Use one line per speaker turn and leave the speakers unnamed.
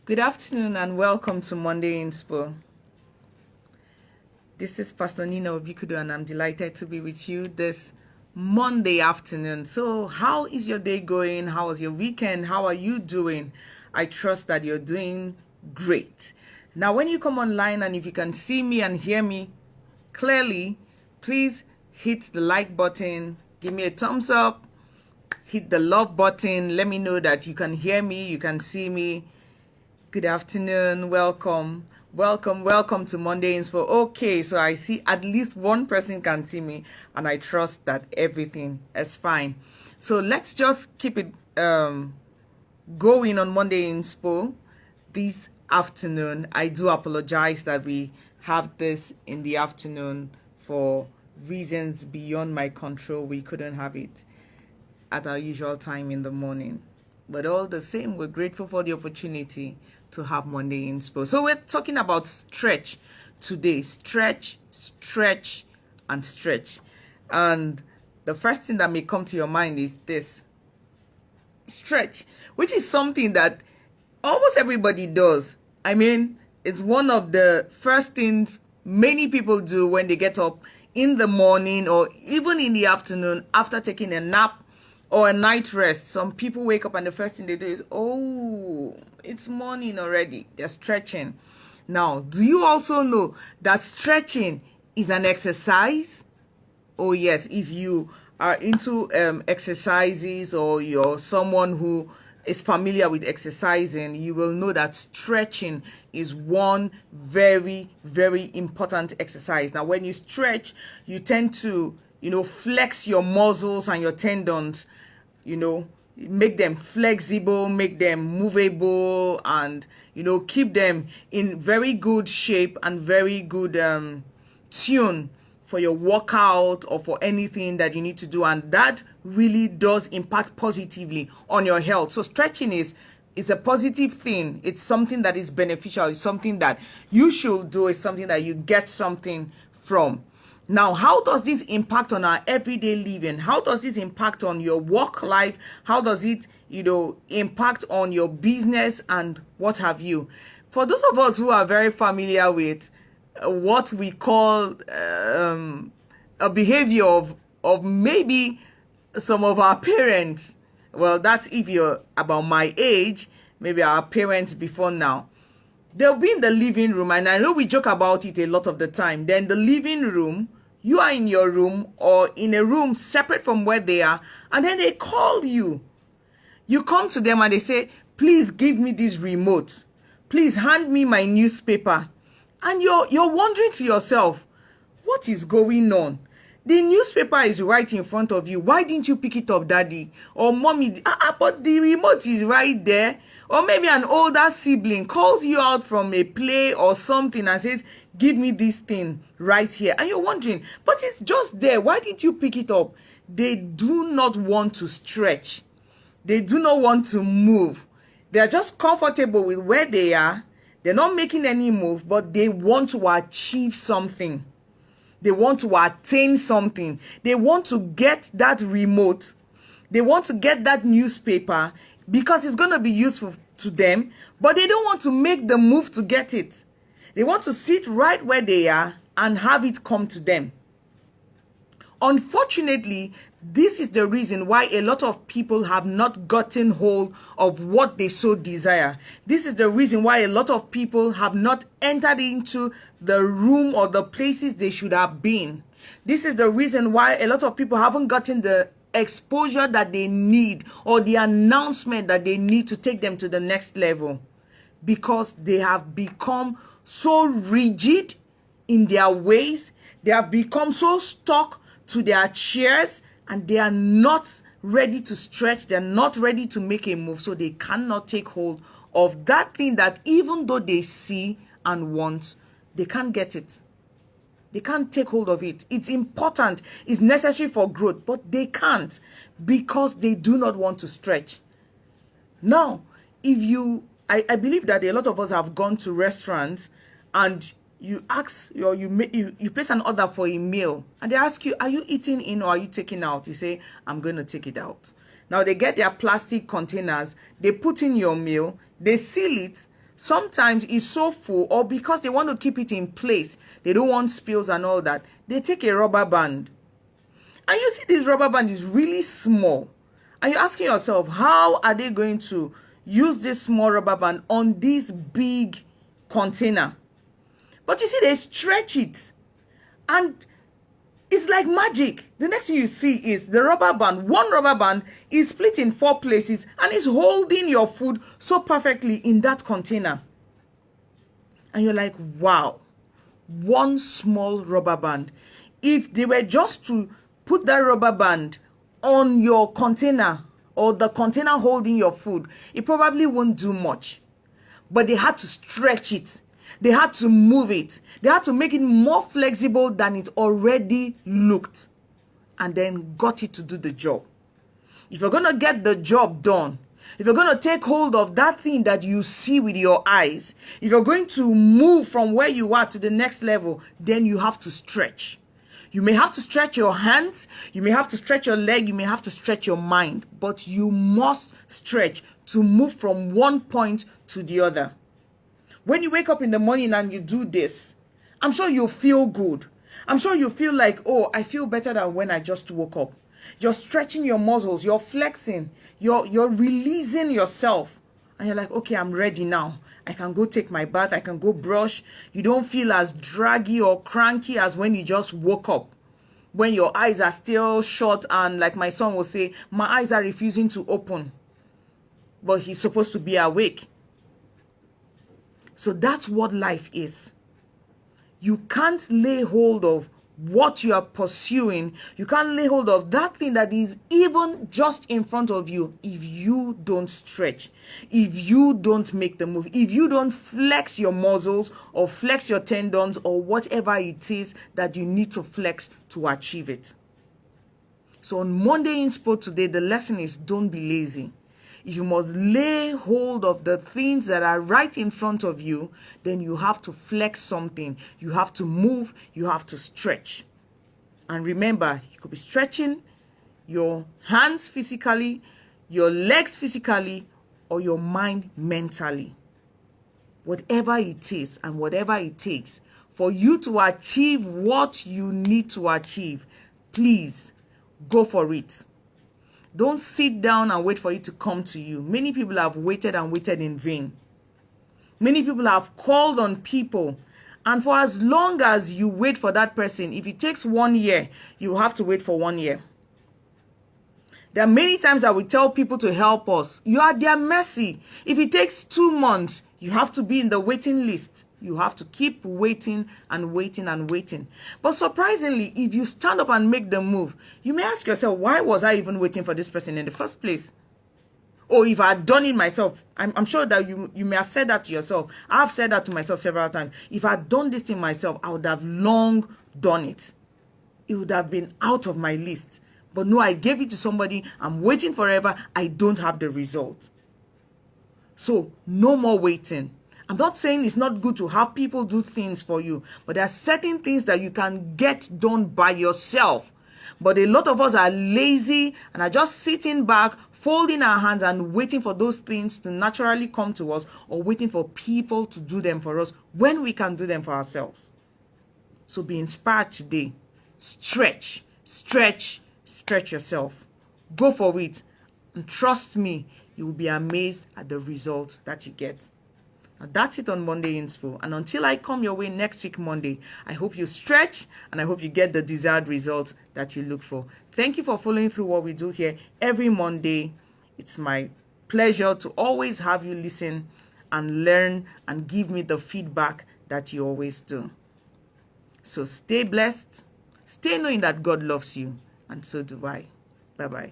Good afternoon and welcome to Monday Inspo. This is Pastor Nina Obikudu and I'm delighted to be with you this Monday afternoon. So, how is your day going? How was your weekend? How are you doing? I trust that you're doing great. Now, when you come online and if you can see me and hear me clearly, please hit the like button, give me a thumbs up, hit the love button, let me know that you can hear me, you can see me. Good afternoon. Welcome to Monday Inspo. Okay, so I see at least one person can see me, and I trust that everything is fine. So let's just keep it going on Monday Inspo this afternoon. I do apologize that we have this in the afternoon for reasons beyond my control. We couldn't have it at our usual time in the morning. But all the same, we're grateful for the opportunity to have Monday Inspo. So we're talking about stretch today. Stretch, and stretch. And the first thing that may come to your mind is this. Stretch, which is something that almost everybody does. I mean, it's one of the first things many people do when they get up in the morning or even in the afternoon after taking a nap or a night rest. Some people wake up and the first thing they do is, oh, it's morning already. They're stretching. Now, do you also know that stretching is an exercise? Oh, yes. If you are into exercises or you're someone who is familiar with exercising, you will know that stretching is one very, very important exercise. Now, when you stretch, you tend to, flex your muscles and your tendons, make them flexible, make them movable, and, keep them in very good shape and very good tune for your workout or for anything that you need to do. And that really does impact positively on your health. So stretching is a positive thing. It's something that is beneficial. It's something that you should do. It's something that you get something from. Now, how does this impact on our everyday living? How does this impact on your work life? How does it, impact on your business and what have you? For those of us who are very familiar with what we call a behavior of maybe some of our parents, well, that's if you're about my age, maybe our parents before now, they'll be in the living room, and I know we joke about it a lot of the time. Then the living room, you are in your room or in a room separate from where they are, and then they call you. You come to them and they say, please give me this remote. Please hand me my newspaper. And you're wondering to yourself, what is going on? The newspaper is right in front of you. Why didn't you pick it up, daddy? Or mommy, but the remote is right there. Or maybe an older sibling calls you out from a play or something and says, give me this thing right here. And you're wondering, but it's just there. Why didn't you pick it up? They do not want to stretch. They do not want to move. They are just comfortable with where they are. They're not making any move, but they want to achieve something. They want to attain something. They want to get that remote. They want to get that newspaper because it's going to be useful to them, but they don't want to make the move to get it. They want to sit right where they are and have it come to them. Unfortunately, this is the reason why a lot of people have not gotten hold of what they so desire. This is the reason why a lot of people have not entered into the room or the places they should have been. This is the reason why a lot of people haven't gotten the exposure that they need or the announcement that they need to take them to the next level, because they have become so rigid in their ways. They have become so stuck to their chairs, and they are not ready to stretch. They're not ready to make a move, so they cannot take hold of that thing that even though they see and want, they can't get it. They can't take hold of it. It's important. It's necessary for growth, but they can't because they do not want to stretch. Now, I believe that a lot of us have gone to restaurants and you ask, or you place an order for a meal, and they ask you, are you eating in or are you taking out? You say, I'm going to take it out. Now they get their plastic containers, they put in your meal, they seal it, sometimes it's so full, or because they want to keep it in place, they don't want spills and all that, they take a rubber band. And you see this rubber band is really small. And you're asking yourself, how are they going to use this small rubber band on this big container? But you see, they stretch it. And it's like magic. The next thing you see is the rubber band. One rubber band is split in 4 places and is holding your food so perfectly in that container. And you're like, wow, one small rubber band. If they were just to put that rubber band on your container or the container holding your food, it probably won't do much. But they had to stretch it. They had to move it. They had to make it more flexible than it already looked, and then got it to do the job. If you're going to get the job done, if you're going to take hold of that thing that you see with your eyes, if you're going to move from where you are to the next level, then you have to stretch. You may have to stretch your hands, you may have to stretch your leg, you may have to stretch your mind, but you must stretch to move from one point to the other. When you wake up in the morning and you do this, I'm sure you'll feel good. I'm sure you feel like, oh, I feel better than when I just woke up. You're stretching your muscles, you're flexing, you're releasing yourself. And you're like, okay, I'm ready now. I can go take my bath, I can go brush. You don't feel as draggy or cranky as when you just woke up. When your eyes are still shut and, like my son will say, my eyes are refusing to open. But he's supposed to be awake. So that's what life is. You can't lay hold of what you are pursuing. You can't lay hold of that thing that is even just in front of you if you don't stretch, if you don't make the move, if you don't flex your muscles or flex your tendons or whatever it is that you need to flex to achieve it. So on Monday Inspo today, the lesson is don't be lazy. If you must lay hold of the things that are right in front of you, then you have to flex something. You have to move. You have to stretch. And remember, you could be stretching your hands physically, your legs physically, or your mind mentally. Whatever it is and whatever it takes for you to achieve what you need to achieve, please go for it. Don't sit down and wait for it to come to you. Many people have waited and waited in vain. Many people have called on people. And for as long as you wait for that person, if it takes 1 year, you have to wait for 1 year. There are many times that we tell people to help us. You are their mercy. If it takes 2 months, you have to be in the waiting list. You have to keep waiting and waiting and waiting. But surprisingly, if you stand up and make the move, you may ask yourself, why was I even waiting for this person in the first place? Or if I had done it myself, I'm sure that you may have said that to yourself. I've said that to myself several times. If I had done this thing myself, I would have long done it. It would have been out of my list. But no, I gave it to somebody. I'm waiting forever. I don't have the result. So no more waiting. I'm not saying it's not good to have people do things for you, but there are certain things that you can get done by yourself. But a lot of us are lazy and are just sitting back, folding our hands and waiting for those things to naturally come to us, or waiting for people to do them for us when we can do them for ourselves. So be inspired today. Stretch, stretch, stretch yourself. Go for it. And trust me, you will be amazed at the results that you get. Now that's it on Monday Inspo. And until I come your way next week Monday, I hope you stretch and I hope you get the desired results that you look for. Thank you for following through what we do here every Monday. It's my pleasure to always have you listen and learn and give me the feedback that you always do. So stay blessed, stay knowing that God loves you, and so do I. Bye-bye.